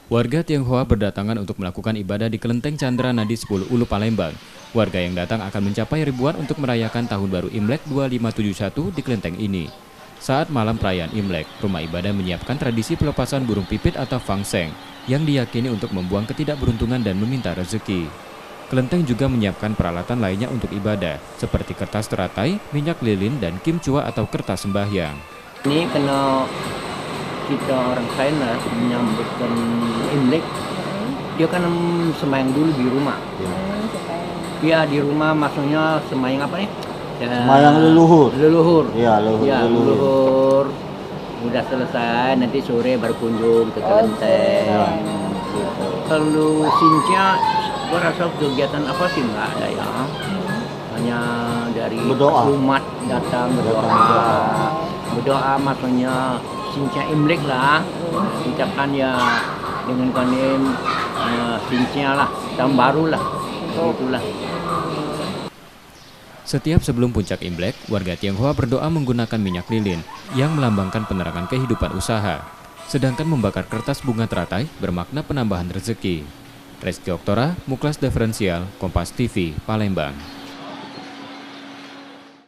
Warga Tionghoa berdatangan untuk melakukan ibadah di Kelenteng Chandra Nadi 10 Ulu Palembang. Warga yang datang akan mencapai ribuan untuk merayakan Tahun Baru Imlek 2571 di kelenteng ini. Saat malam perayaan Imlek, rumah ibadah menyiapkan tradisi pelepasan burung pipit atau fangseng yang diyakini untuk membuang ketidakberuntungan dan meminta rezeki. Kelenteng juga menyiapkan peralatan lainnya untuk ibadah, seperti kertas teratai, minyak lilin, dan kimchua atau kertas sembahyang. Ini karena kita orang China menyambutkan Imlek, dia kan sembahyang dulu di rumah. Iya, di rumah maksudnya sembahyang apa nih? Sembahyang leluhur. Leluhur. Iya, leluhur. Udah selesai, nanti sore baru kunjung ke kelenteng. Ya. Gitu. Kalau Sinca, gua rasa kegiatan apa sih nggak ada ya. Hanya dari Berdoa. umat datang berdoa maksudnya Sinca Imlek lah, ucapkan ya dengan kanem Sinca lah, tahun baru lah, itulah. Setiap sebelum puncak Imlek, warga Tionghoa berdoa menggunakan minyak lilin yang melambangkan penerangan kehidupan usaha. Sedangkan membakar kertas bunga teratai bermakna penambahan rezeki. Reski Oktora, Muklas Diferensial, Kompas TV, Palembang.